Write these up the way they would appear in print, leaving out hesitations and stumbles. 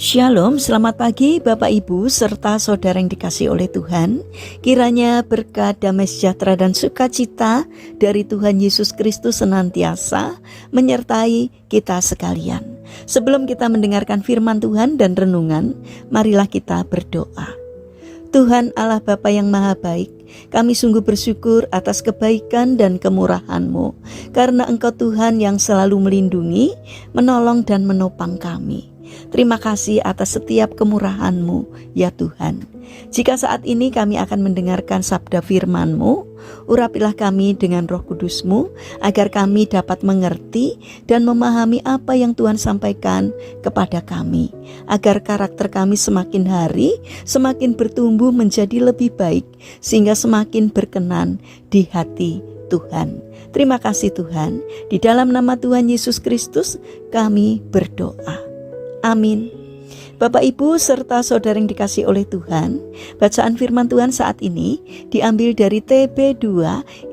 Shalom, selamat pagi Bapak Ibu serta saudara yang dikasihi oleh Tuhan. Kiranya berkat, damai sejahtera dan sukacita dari Tuhan Yesus Kristus senantiasa menyertai kita sekalian. Sebelum kita mendengarkan firman Tuhan dan renungan, marilah kita berdoa. Tuhan Allah Bapa yang Maha Baik, kami sungguh bersyukur atas kebaikan dan kemurahan-Mu, karena Engkau Tuhan yang selalu melindungi, menolong dan menopang kami. Terima kasih atas setiap kemurahan-Mu, ya Tuhan. Jika saat ini kami akan mendengarkan sabda firman-Mu, urapilah kami dengan Roh Kudus-Mu, agar kami dapat mengerti dan memahami apa yang Tuhan sampaikan kepada kami, agar karakter kami semakin hari semakin bertumbuh menjadi lebih baik, sehingga semakin berkenan di hati Tuhan. Terima kasih Tuhan, di dalam nama Tuhan Yesus Kristus kami berdoa. Amin. Bapak Ibu serta saudara yang dikasihi oleh Tuhan, bacaan firman Tuhan saat ini diambil dari TB2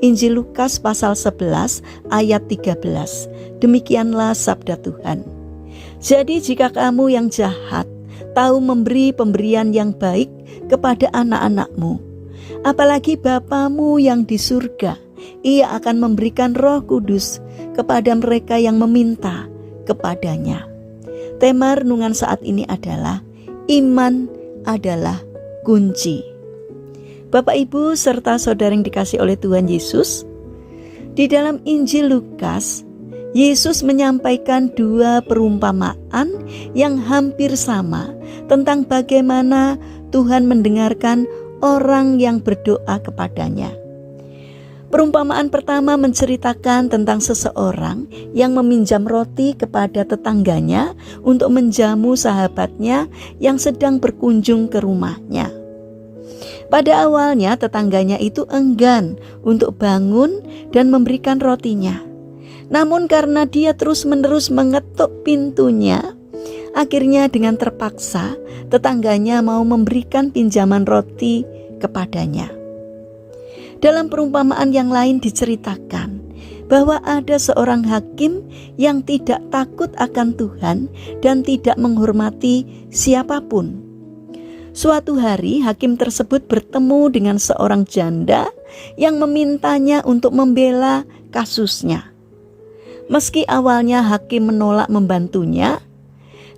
Injil Lukas pasal 11 ayat 13. Demikianlah sabda Tuhan. Jadi jika kamu yang jahat tahu memberi pemberian yang baik kepada anak-anakmu, apalagi Bapamu yang di surga, Ia akan memberikan Roh Kudus kepada mereka yang meminta kepadanya. Tema renungan saat ini adalah iman adalah kunci. Bapak Ibu serta saudara yang dikasihi oleh Tuhan Yesus, di dalam Injil Lukas, Yesus menyampaikan dua perumpamaan yang hampir sama tentang bagaimana Tuhan mendengarkan orang yang berdoa kepadanya. Perumpamaan pertama menceritakan tentang seseorang yang meminjam roti kepada tetangganya untuk menjamu sahabatnya yang sedang berkunjung ke rumahnya. Pada awalnya tetangganya itu enggan untuk bangun dan memberikan rotinya. Namun karena dia terus-menerus mengetuk pintunya, akhirnya dengan terpaksa tetangganya mau memberikan pinjaman roti kepadanya. Dalam perumpamaan yang lain diceritakan bahwa ada seorang hakim yang tidak takut akan Tuhan dan tidak menghormati siapapun. Suatu hari hakim tersebut bertemu dengan seorang janda yang memintanya untuk membela kasusnya. Meski awalnya hakim menolak membantunya,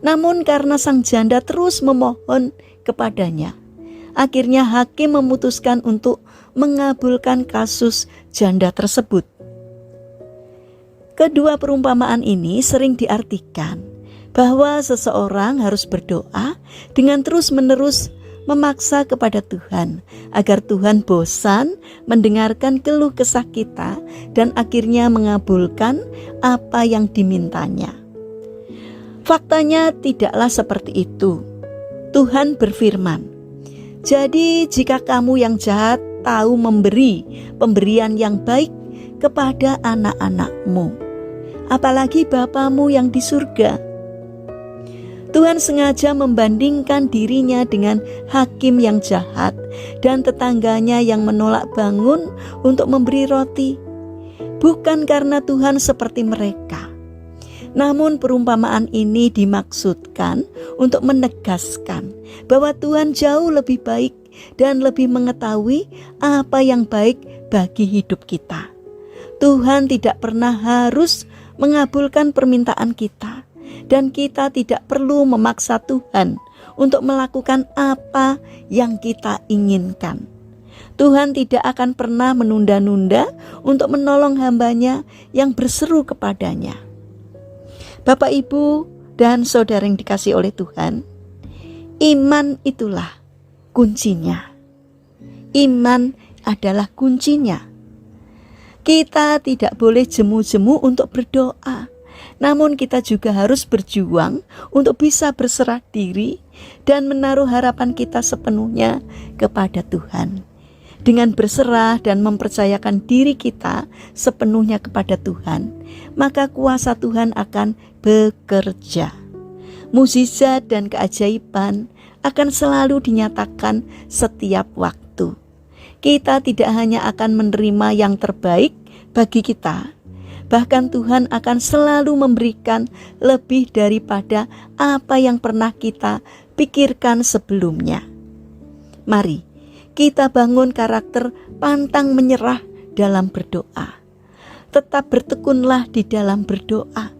namun karena sang janda terus memohon kepadanya, akhirnya hakim memutuskan untuk mengabulkan kasus janda tersebut. Kedua perumpamaan ini sering diartikan bahwa seseorang harus berdoa dengan terus-menerus memaksa kepada Tuhan, agar Tuhan bosan mendengarkan keluh kesah kita dan akhirnya mengabulkan apa yang dimintanya. Faktanya tidaklah seperti itu. Tuhan berfirman, "Jadi jika kamu yang jahat tahu memberi pemberian yang baik kepada anak-anakmu, apalagi Bapamu yang di surga." Tuhan sengaja membandingkan dirinya dengan hakim yang jahat dan tetangganya yang menolak bangun untuk memberi roti. Bukan karena Tuhan seperti mereka, namun perumpamaan ini dimaksudkan untuk menegaskan bahwa Tuhan jauh lebih baik dan lebih mengetahui apa yang baik bagi hidup kita. Tuhan tidak pernah harus mengabulkan permintaan kita, dan kita tidak perlu memaksa Tuhan untuk melakukan apa yang kita inginkan. Tuhan tidak akan pernah menunda-nunda untuk menolong hamba-Nya yang berseru kepadanya. Bapak, Ibu, dan saudara yang dikasihi oleh Tuhan, iman itulah kuncinya. Iman adalah kuncinya. Kita tidak boleh jemu-jemu untuk berdoa, namun kita juga harus berjuang untuk bisa berserah diri dan menaruh harapan kita sepenuhnya kepada Tuhan. Dengan berserah dan mempercayakan diri kita sepenuhnya kepada Tuhan, maka kuasa Tuhan akan bekerja. Mukjizat dan keajaiban akan selalu dinyatakan setiap waktu. Kita tidak hanya akan menerima yang terbaik bagi kita, Bahkan Tuhan akan selalu memberikan lebih daripada apa yang pernah kita pikirkan sebelumnya. Mari kita bangun karakter pantang menyerah dalam berdoa. Tetap bertekunlah di dalam berdoa,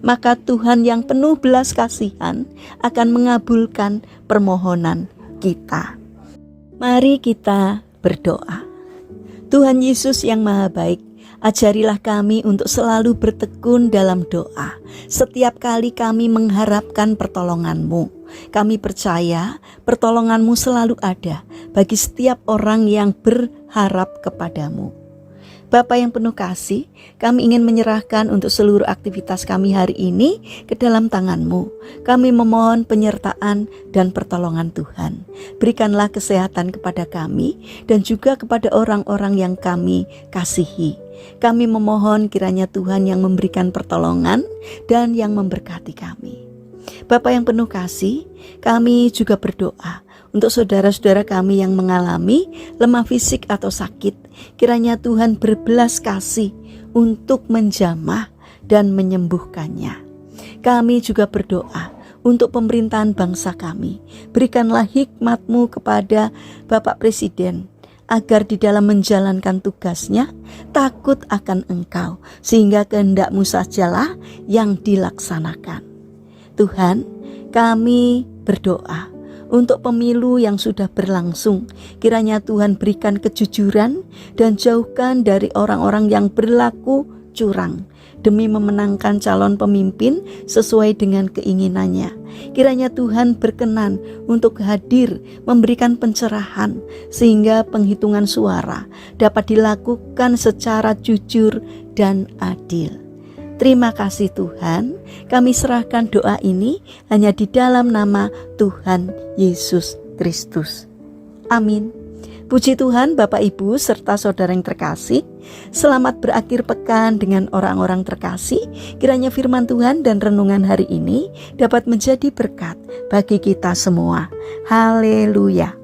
maka Tuhan yang penuh belas kasihan akan mengabulkan permohonan kita. Mari kita berdoa. Tuhan Yesus yang Maha Baik, ajarilah kami untuk selalu bertekun dalam doa. Setiap kali kami mengharapkan pertolongan-Mu, kami percaya pertolongan-Mu selalu ada bagi setiap orang yang berharap kepadamu. Bapa yang penuh kasih, kami ingin menyerahkan untuk seluruh aktivitas kami hari ini ke dalam tangan-Mu. Kami memohon penyertaan dan pertolongan Tuhan. Berikanlah kesehatan kepada kami dan juga kepada orang-orang yang kami kasihi. Kami memohon kiranya Tuhan yang memberikan pertolongan dan yang memberkati kami. Bapa yang penuh kasih, kami juga berdoa untuk saudara-saudara kami yang mengalami lemah fisik atau sakit. Kiranya Tuhan berbelas kasih untuk menjamah dan menyembuhkannya. Kami juga berdoa untuk pemerintahan bangsa kami. Berikanlah hikmat-Mu kepada Bapak Presiden, agar di dalam menjalankan tugasnya takut akan Engkau, sehingga kehendak-Mu sajalah yang dilaksanakan. Tuhan, kami berdoa untuk pemilu yang sudah berlangsung. Kiranya Tuhan berikan kejujuran dan jauhkan dari orang-orang yang berlaku curang demi memenangkan calon pemimpin sesuai dengan keinginannya. Kiranya Tuhan berkenan untuk hadir memberikan pencerahan sehingga penghitungan suara dapat dilakukan secara jujur dan adil. Terima kasih Tuhan, kami serahkan doa ini hanya di dalam nama Tuhan Yesus Kristus. Amin. Puji Tuhan, Bapak Ibu serta saudara yang terkasih, selamat berakhir pekan dengan orang-orang terkasih. Kiranya firman Tuhan dan renungan hari ini dapat menjadi berkat bagi kita semua. Haleluya.